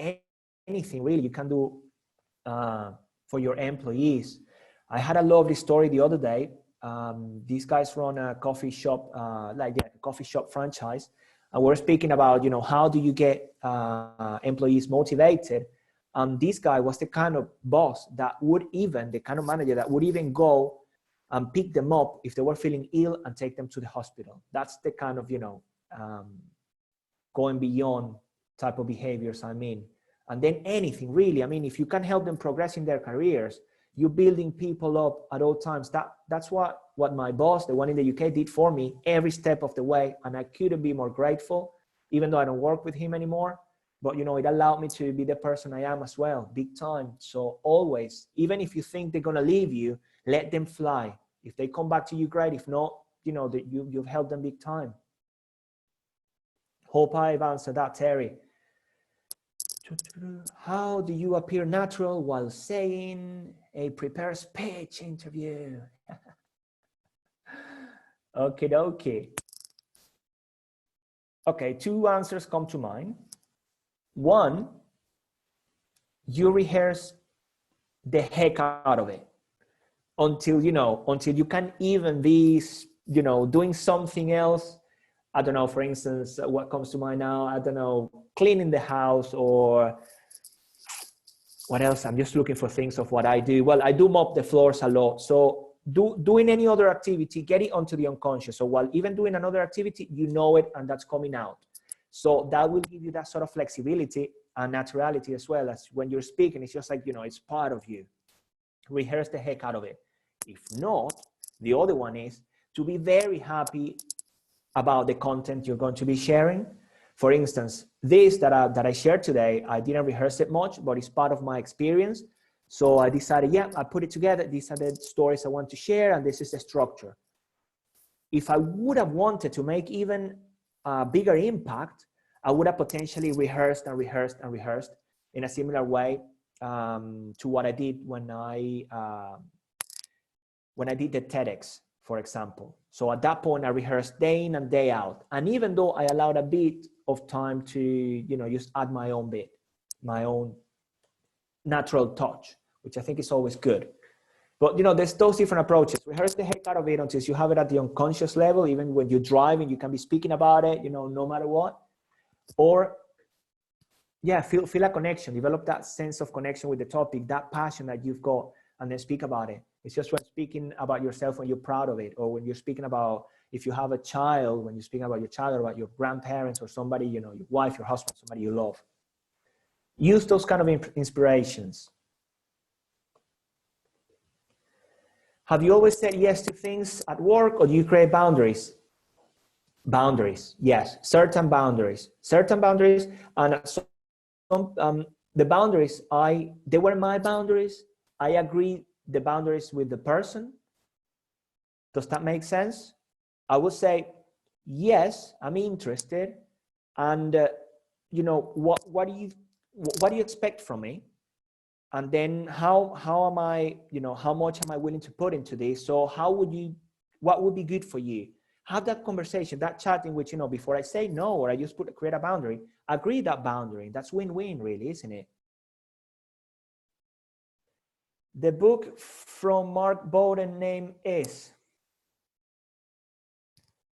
anything really you can do for your employees. I had a lovely story the other day. These guys run a coffee shop, a coffee shop franchise. And we're speaking about, how do you get employees motivated? This guy was the kind of boss that would the kind of manager that would even go and pick them up if they were feeling ill and take them to the hospital. That's the kind of, going beyond type of behaviors, I mean. And then anything really, I mean, if you can help them progress in their careers, you're building people up at all times. That's what my boss, the one in the UK, did for me every step of the way. And I couldn't be more grateful, even though I don't work with him anymore. But, it allowed me to be the person I am as well, big time. So always, even if you think they're going to leave you, let them fly. If they come back to you, great. If not, you've helped them big time. Hope I've answered that, Terry. How do you appear natural while saying a prepared speech interview? Okie dokie. Okay, two answers come to mind. One, you rehearse the heck out of it until you can even be, doing something else. I don't know, for instance, what comes to mind now, I don't know, cleaning the house, or what else? I'm just looking for things of what I do. Well, I do mop the floors a lot. So doing any other activity, get it onto the unconscious. So while even doing another activity, you know it, and that's coming out. So that will give you that sort of flexibility and naturality as well. As when you're speaking, it's just like, it's part of you. rehearse the heck out of it. If not, the other one is to be very happy about the content you're going to be sharing. For instance, this that I shared today, I didn't rehearse it much, but it's part of my experience. So I decided, yeah, I put it together. These are the stories I want to share, and this is the structure. If I would have wanted to make even a bigger impact, I would have potentially rehearsed and rehearsed and rehearsed in a similar way to what I did when I did the TEDx, for example. So at that point, I rehearsed day in and day out. And even though I allowed a bit of time to, you know, just add my own bit, my own natural touch, which I think is always good. But, you know, there's those different approaches. Rehearse the heck out of it until you have it at the unconscious level. Even when you're driving, you can be speaking about it, you know, no matter what. Or, yeah, feel a connection. Develop that sense of connection with the topic, that passion that you've got, and then speak about it. It's just when speaking about yourself when you're proud of it, or when you're speaking about, if you have a child, when you're speaking about your child or about your grandparents or somebody, you know, your wife, your husband, somebody you love. Use those kind of inspirations. Have you always said yes to things at work, or do you create boundaries? Boundaries, yes, certain boundaries. And the boundaries, they were my boundaries. I agree the boundaries with the person. Does that make sense? I would say, yes, I'm interested. And, you know, what do you expect from me? And then how am I, you know, how much am I willing to put into this? So what would be good for you? Have that conversation, that chat in which, you know, before I say no, or I just create a boundary, agree that boundary. That's win-win, really, isn't it? The book from Mark Bowden name is,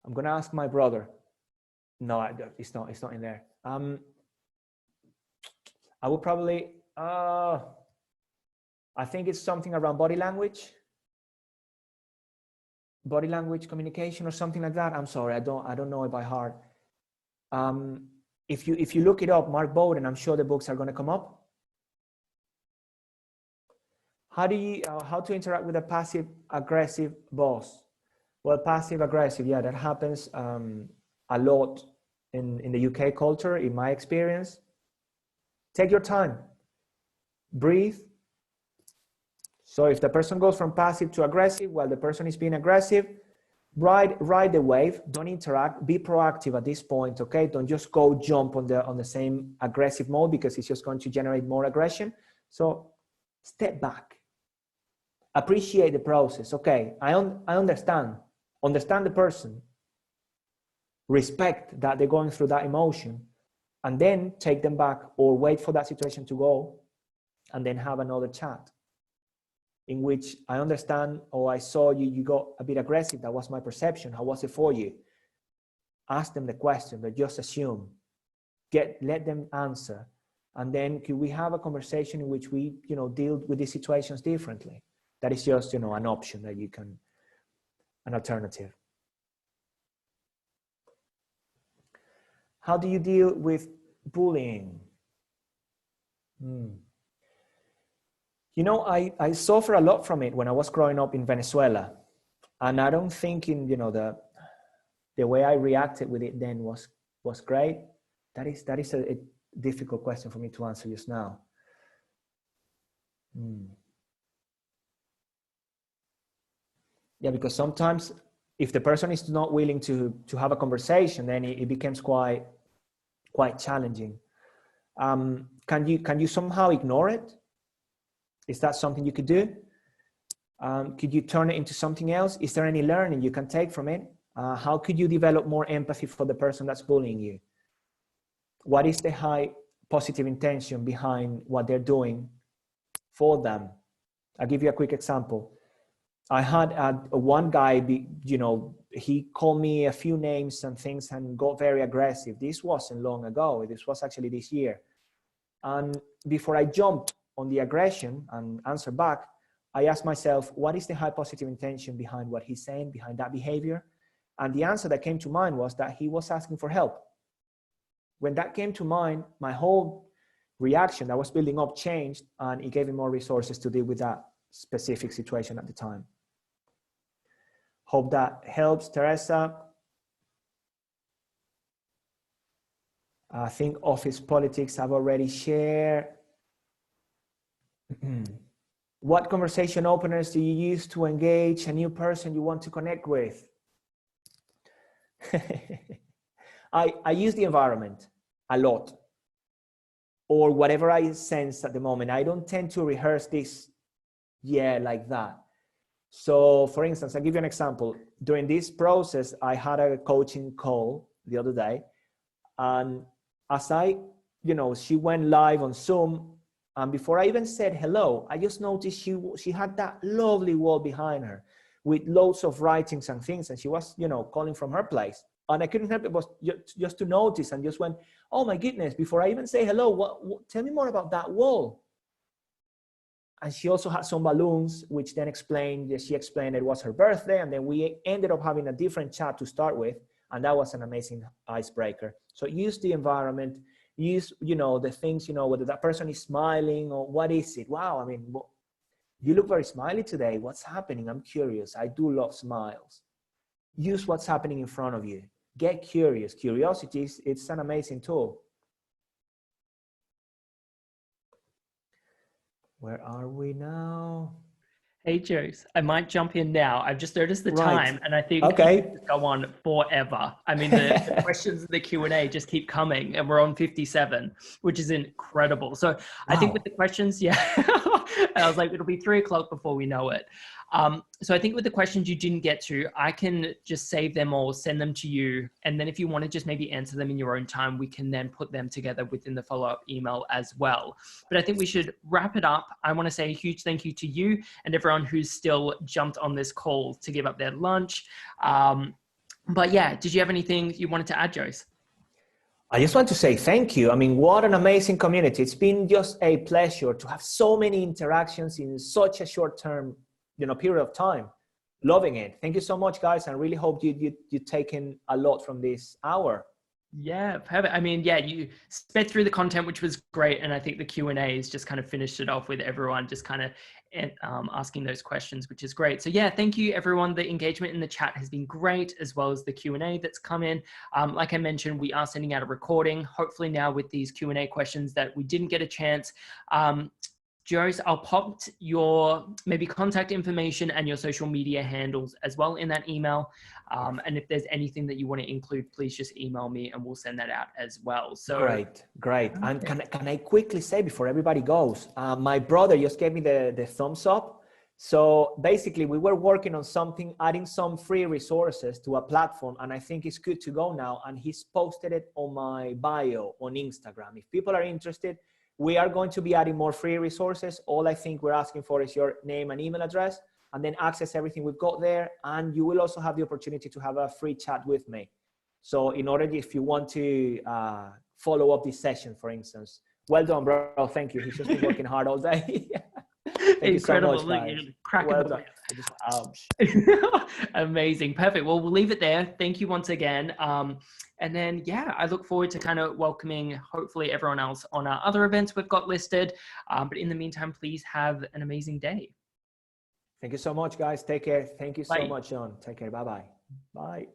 I'm going to ask my brother. No, it's not in there. I would probably, I think it's something around body language communication, or something like that. I'm sorry, I don't know it by heart. If you look it up, Mark Bowden, I'm sure the books are going to come up. How to interact with a passive aggressive boss? Well, passive aggressive, yeah, that happens a lot in the UK culture, in my experience. Take your time, breathe. So if the person goes from passive to aggressive while the person is being aggressive, ride the wave, don't interact, be proactive at this point, okay? Don't just go jump on the same aggressive mode, because it's just going to generate more aggression. So step back, appreciate the process. Okay, I understand the person, respect that they're going through that emotion, and then take them back, or wait for that situation to go and then have another chat in which I understand, or I saw you got a bit aggressive. That was my perception. How was it for you? Ask them the question, but just assume. Let them answer. And then could we have a conversation in which we, you know, deal with these situations differently? That is just, you know, an option that you can, an alternative. How do you deal with bullying? You know, I suffer a lot from it when I was growing up in Venezuela. And I don't think you know, the way I reacted with it then was great. That is a difficult question for me to answer just now. Yeah, because sometimes if the person is not willing to have a conversation, then it becomes quite challenging. Can you somehow ignore it? Is that something you could do? Could you turn it into something else? Is there any learning you can take from it? How could you develop more empathy for the person that's bullying you? What is the high positive intention behind what they're doing for them? I'll give you a quick example. I had one guy, you know, he called me a few names and things and got very aggressive. This wasn't long ago. This was actually this year. And before I jumped on the aggression and answer back, I asked myself, what is the high positive intention behind what he's saying, behind that behavior? And the answer that came to mind was that he was asking for help. When that came to mind, my whole reaction that was building up changed, and it gave him more resources to deal with that specific situation at the time. Hope that helps, Teresa. I think office politics I've already shared. What conversation openers do you use to engage a new person you want to connect with? I use the environment a lot, or whatever I sense at the moment. I don't tend to rehearse this, like that. So for instance, I'll give you an example. During this process, I had a coaching call the other day, and as she went live on Zoom, and before I even said hello, I just noticed she had that lovely wall behind her with loads of writings and things, and she was, calling from her place. And I couldn't help it was just to notice, and just went, oh my goodness, before I even say hello, tell me more about that wall. And she also had some balloons, which then she explained it was her birthday, and then we ended up having a different chat to start with, and that was an amazing icebreaker. So use the environment, use, the things, whether that person is smiling or what is it? Wow, I mean, you look very smiley today. What's happening? I'm curious. I do love smiles. Use what's happening in front of you. Get curious. Curiosity, it's an amazing tool. Where are we now? Hey, Jose, I might jump in now. I've just noticed the time, and I think okay. we could go on forever. I mean, the questions in the Q&A just keep coming, and we're on 57, which is incredible. So I think with the questions, I was like, it'll be 3 o'clock before we know it. So I think with the questions you didn't get to, I can just save them all, send them to you. And then if you want to just maybe answer them in your own time, we can then put them together within the follow-up email as well. But I think we should wrap it up. I want to say a huge thank you to you and everyone who's still jumped on this call to give up their lunch. But yeah, did you have anything you wanted to add, Jose? I just want to say thank you. I mean, what an amazing community. It's been just a pleasure to have so many interactions in such a short term period of time. Loving it. Thank you so much, guys. I really hope you've taken a lot from this hour. Yeah, perfect. I mean, you sped through the content, which was great. And I think the Q&A's just kind of finished it off with everyone just kind of asking those questions, which is great. So yeah, thank you everyone. The engagement in the chat has been great, as well as the Q&A that's come in. Like I mentioned, we are sending out a recording, hopefully now with these Q&A questions that we didn't get a chance. Jose, I'll pop your maybe contact information and your social media handles as well in that email. And if there's anything that you want to include, please just email me and we'll send that out as well. So great. And can I quickly say before everybody goes, my brother just gave me the thumbs up. So basically we were working on something, adding some free resources to a platform, and I think it's good to go now. And he's posted it on my bio on Instagram. If people are interested, we are going to be adding more free resources. All I think we're asking for is your name and email address, and then access everything we've got there. And you will also have the opportunity to have a free chat with me. So in order, if you want to follow up this session, for instance, well done, bro. Thank you. He's just been working hard all day. Thank Incredible. you so much, guys. Well done. Amazing. Perfect. Well, we'll leave it there. Thank you once again. And then, I look forward to kind of welcoming, hopefully, everyone else on our other events we've got listed. But in the meantime, please have an amazing day. Thank you so much, guys. Take care. Thank you so much, John. Take care. Bye-bye. Bye.